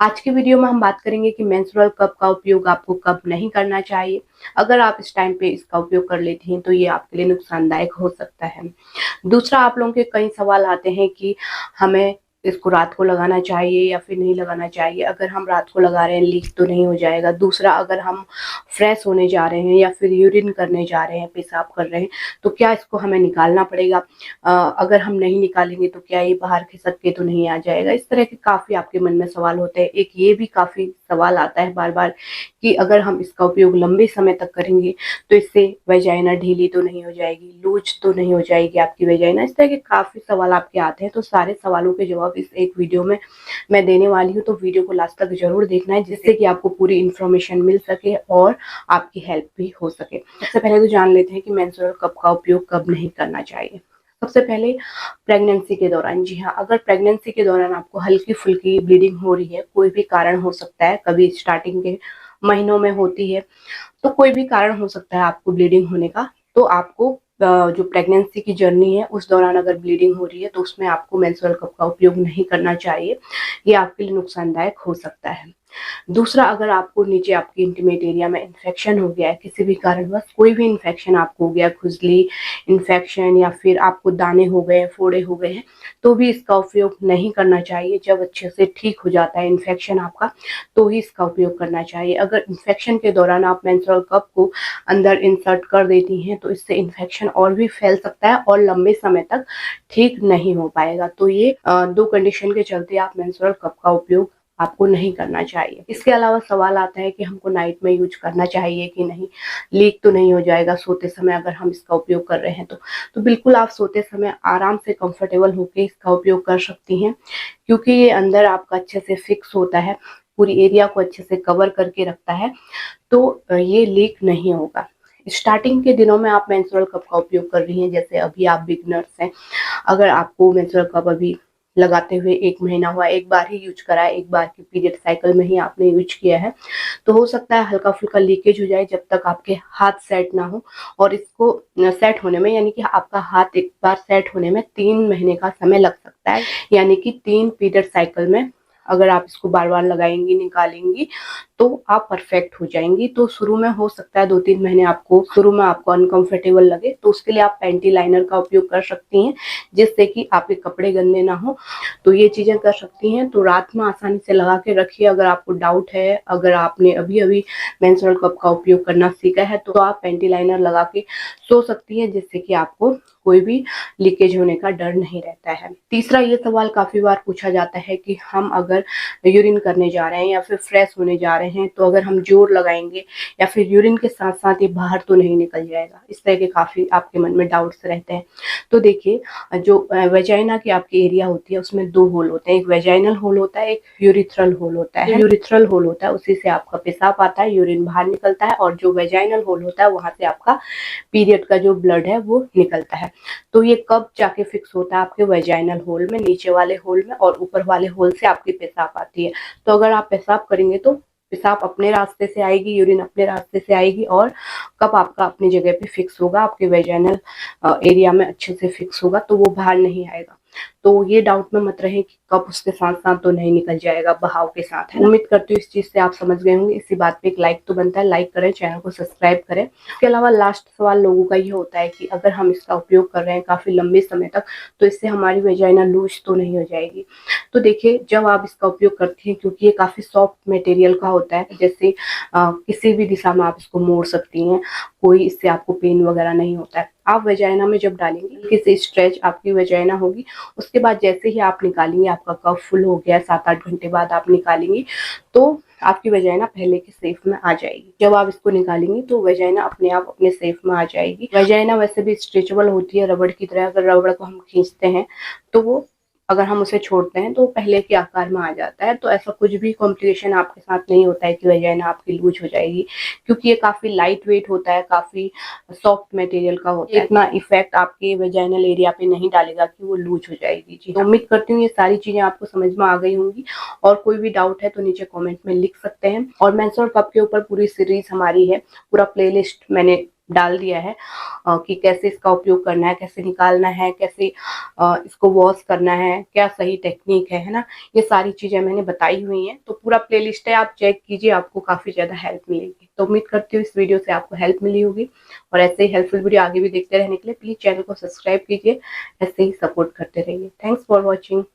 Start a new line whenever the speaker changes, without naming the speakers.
आज की वीडियो में हम बात करेंगे कि मेंस्ट्रुअल कप का उपयोग आपको कब नहीं करना चाहिए। अगर आप इस टाइम पे इसका उपयोग कर लेती हैं तो ये आपके लिए नुकसानदायक हो सकता है। दूसरा, आप लोगों के कई सवाल आते हैं कि हमें इसको रात को लगाना चाहिए या फिर नहीं लगाना चाहिए। अगर हम रात को लगा रहे हैं लीक तो नहीं हो जाएगा। दूसरा, अगर हम फ्रेश होने जा रहे हैं या फिर यूरिन करने जा रहे हैं, पेशाब कर रहे हैं, तो क्या इसको हमें निकालना पड़ेगा? अगर हम नहीं निकालेंगे तो क्या ये बाहर खिसक के तो नहीं आ जाएगा? इस तरह के काफ़ी आपके मन में सवाल होते हैं। एक ये भी काफ़ी सवाल आता है बार-बार कि अगर हम इसका उपयोग लंबे समय तक करेंगे तो इससे वजाइना ढीली तो नहीं हो जाएगी, लूज तो नहीं हो जाएगी आपकी वजाइना? इस तरह के काफ़ी सवाल आपके आते हैं। तो सारे सवालों के जवाब इस एक वीडियो में मैं देने वाली हूँ, तो वीडियो को लास्ट तक ज़रूर देखना है जिससे कि आपको पूरी इन्फॉर्मेशन मिल सके और आपकी हेल्प भी हो सके। सबसे पहले तो जान लेते हैं कि मेंस्ट्रुअल कप का उपयोग कब नहीं करना चाहिए। सबसे पहले प्रेगनेंसी के दौरान। जी हाँ, अगर प्रेगनेंसी के दौरान आपको हल्की-फुल्की ब्लीडिंग हो रही है, कोई भी कारण हो सकता है, कभी स्टार्टिंग के महीनों में होती है, तो कोई भी कारण हो सकता है आपको ब्लीडिंग होने का, तो आपको जो प्रेगनेंसी की जर्नी है उस दौरान अगर ब्लीडिंग हो रही है तो उसमें आपको मेंस्ट्रुअल कप का उपयोग नहीं करना चाहिए। ये आपके लिए नुकसानदायक हो सकता है। दूसरा, अगर आपको नीचे आपके इंटीमेट एरिया में इन्फेक्शन हो गया है, किसी भी कारणवश कोई भी इन्फेक्शन आपको हो गया, खुजली, इन्फेक्शन या फिर आपको दाने हो गए, फोड़े हो गए हैं, तो भी इसका उपयोग नहीं करना चाहिए। जब अच्छे से ठीक हो जाता है इन्फेक्शन आपका, तो ही इसका उपयोग करना चाहिए। अगर इन्फेक्शन के दौरान आप मेंस्ट्रुअल कप को अंदर इंसर्ट कर देती हैं तो इससे इन्फेक्शन और भी फैल सकता है और लंबे समय तक ठीक नहीं हो पाएगा। तो ये 2 कंडीशन के चलते आप मेंस्ट्रुअल कप का उपयोग आपको नहीं करना चाहिए। इसके अलावा सवाल आता है कि हमको नाइट में यूज करना चाहिए कि नहीं, लीक तो नहीं हो जाएगा सोते समय अगर हम इसका उपयोग कर रहे हैं तो बिल्कुल आप सोते समय आराम से कंफर्टेबल होके इसका उपयोग कर सकती हैं, क्योंकि ये अंदर आपका अच्छे से फिक्स होता है, पूरी एरिया को अच्छे से कवर करके रखता है, तो ये लीक नहीं होगा। स्टार्टिंग के दिनों में आप मेंस्ट्रुअल कप का उपयोग कर रही हैं, जैसे अभी आप बिगिनर्स हैं, अगर आपको मेंस्ट्रुअल कप अभी लगाते हुए 1 महीना हुआ, एक बार ही यूज करा है, एक बार की पीरियड साइकिल में ही आपने यूज किया है, तो हो सकता है हल्का-फुल्का लीकेज हो जाए जब तक आपके हाथ सेट ना हो। और इसको सेट होने में, यानी कि आपका हाथ एक बार सेट होने में 3 महीने का समय लग सकता है, यानी कि 3 पीरियड साइकिल में अगर आप इसको बार-बार लगाएँगी, निकालेंगी, तो आप परफेक्ट हो जाएँगी। तो शुरू में हो सकता है 2-3 महीने शुरू में आपको अनकंफर्टेबल लगे, तो उसके लिए आप पैंटी लाइनर का उपयोग कर सकती हैं, जिससे कि आपके कपड़े गंदे ना हो। तो ये चीज़ें कर सकती हैं। तो रात में आसानी से लगा के रखिए। अगर आपको डाउट है, अगर आपने अभी-अभी मेंस्ट्रुअल कप का उपयोग करना सीखा है, तो आप पैंटी लाइनर लगा के सो सकती हैं, जिससे कि आपको कोई भी लीकेज होने का डर नहीं रहता है। तीसरा, ये सवाल काफ़ी बार पूछा जाता है कि हम अगर यूरिन करने जा रहे हैं या फिर फ्रेश होने जा रहे हैं, तो अगर हम जोर लगाएँगे या फिर यूरिन के साथ-साथ ये बाहर तो नहीं निकल जाएगा? इस तरह के काफ़ी आपके मन में डाउट्स रहते हैं। तो देखिए, जो वजाइना की आपकी एरिया होती है उसमें 2 होल होते हैं, एक वजाइनल होल होता है, एक यूरिथ्रल होल होता है। जो यूरिथ्रल होल होता है उसी से आपका पेशाब आता है, यूरिन बाहर निकलता है, और जो वजाइनल होल होता है वहाँ से आपका पीरियड का जो ब्लड है वो निकलता है। तो ये कब जाके फिक्स होता है? आपके वजाइनल होल में, नीचे वाले होल में, और ऊपर वाले होल से आपकी पेशाब आती है। तो अगर आप पेशाब करेंगे तो पेशाब अपने रास्ते से आएगी, यूरिन अपने रास्ते से आएगी, और कप आपका अपनी जगह पे फिक्स होगा, आपके वजाइनल एरिया में अच्छे से फिक्स होगा, तो वो बाहर नहीं आएगा। तो ये डाउट में मत रहें कि कप उसके साथ-साथ तो नहीं निकल जाएगा बहाव के साथ, है ना? उम्मीद करती हूँ इस चीज़ से आप समझ गए होंगे। इसी बात पे एक लाइक तो बनता है, लाइक करें, चैनल को सब्सक्राइब करें। इसके अलावा लास्ट सवाल लोगों का ये होता है कि अगर हम इसका उपयोग कर रहे हैं काफ़ी लंबे समय तक, तो इससे हमारी वजाइना लूज़ तो नहीं हो जाएगी? तो देखिए, जब आप इसका उपयोग करती हैं, क्योंकि ये काफ़ी सॉफ्ट मटेरियल का होता है, जैसे किसी भी दिशा में आप इसको मोड़ सकती हैं, कोई इससे आपको पेन वगैरह नहीं होता है। आप वजाइना में जब डालेंगी, किसी स्ट्रेच आपकी वजाइना होगी, उसके बाद जैसे ही आप निकालेंगी, आपका कप फुल हो गया, 7-8 घंटे बाद आप निकालेंगी, तो आपकी वजाइना पहले के शेप में आ जाएगी। जब आप इसको निकालेंगी तो वजाइना अपने आप अपने शेप में आ जाएगी। वजाइना वैसे भी स्ट्रेचेबल होती है रबड़ की तरह। अगर रबड़ को हम खींचते हैं तो वो, अगर हम उसे छोड़ते हैं तो पहले के आकार में आ जाता है। तो ऐसा कुछ भी कॉम्प्लिकेशन आपके साथ नहीं होता है कि वजाइना आपकी लूज हो जाएगी, क्योंकि ये काफ़ी लाइट वेट होता है, काफ़ी सॉफ्ट मटेरियल का होता है। इतना इफेक्ट आपके वजाइनल एरिया पे नहीं डालेगा कि वो लूज हो जाएगी। जी, तो उम्मीद करती हूँ ये सारी चीज़ें आपको समझ में आ गई होंगी, और कोई भी डाउट है तो नीचे कमेंट में लिख सकते हैं। और मेंस्ट्रुअल कप के ऊपर पूरी सीरीज हमारी है, पूरा प्लेलिस्ट मैंने डाल दिया है कि कैसे इसका उपयोग करना है, कैसे निकालना है, कैसे इसको वॉश करना है, क्या सही टेक्निक है ना। ये सारी चीज़ें मैंने बताई हुई हैं, तो पूरा प्लेलिस्ट है, आप चेक कीजिए, आपको काफ़ी ज़्यादा हेल्प मिलेगी। तो उम्मीद करती हूँ इस वीडियो से आपको हेल्प मिली होगी, और ऐसे ही हेल्पफुल वीडियो आगे भी देखते रहने के लिए प्लीज़ चैनल को सब्सक्राइब कीजिए, ऐसे ही सपोर्ट करते रहिए। Thanks for watching.